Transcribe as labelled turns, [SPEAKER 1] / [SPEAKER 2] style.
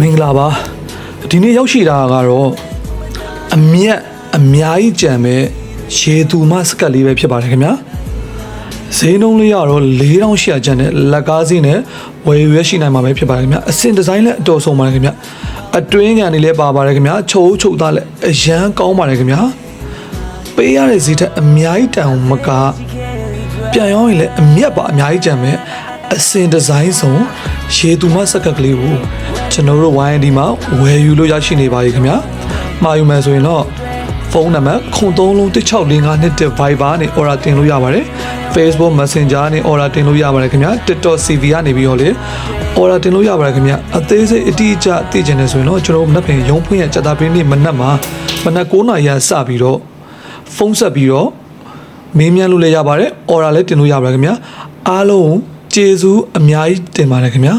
[SPEAKER 1] မင်္ဂလာပါဒီနေ့ရောက်ရှိတာကတော့အမြတ်အများကြီးကြံမဲ့ရေသူမစကတ်လေးပဲဖြစ်ပါတယ်ခင်ဗျာဈေးနှုန်းလေးကတော့4800ကျန်တဲ့လက်ကားစည်းနဲ့ဝယ်ယူရရှိနိုင်မှာပဲဖြစ်ပါတယ်ခင်ဗျာအစင်ဒီဇိုင်းလည်းအတော်ဆုံးပါတယ်ခင်ဗျာအတွင်းကန်တွေလည်းပါပါတယ်ခင်ဗျာချုပ်သားလည်းအရန်ကောင်းပါတယ်ခင်ဗျာပေးရတဲ့ဈေးထက်အများကြီးတန်အောင်မကပြန်ရောင်းရင်လည်းအမြတ်ပါအများကြီးကြံမဲ့အစင်ဒီဇိုင်းဆုံးရေသူမစကတ်ကလေးကိုကျွန်တော်တို့ YND မှာဝယ်ယူလို့ရရှိနေပါပြီခင်ဗျာမှာယူမယ်ဆိုရင်တော့ဖုန်းနံပါတ်031645 Viber နဲ့ order တင်လို့ရပါတယ် Facebook Messenger နဲ့ order တင်လို့ရပါတယ်ခင်ဗျာ TikTok CV ကနေပြီးတော့လေ order တင်လို့ရပါတယ်ခင်ဗျာအသေးစိတ်အတိအကျသိချင်တယ်ဆိုရင်တော့ကျွန်တော်တို့မနက်ဖြန်ရုံးဖွင့်ရစက်တာပင်းနေ့မနက်မှာမနက်9:00 နာရီစပြီးတော့ဖုန်းဆက်ပြီးတော့မေးမြန်းလို့လည်းရပါတယ် order လည်းတင်လို့ရပါတယ်ခင်ဗျာအားလုံးကျေးဇူးအများကြီးတင်ပါတယ်ခင်ဗျာ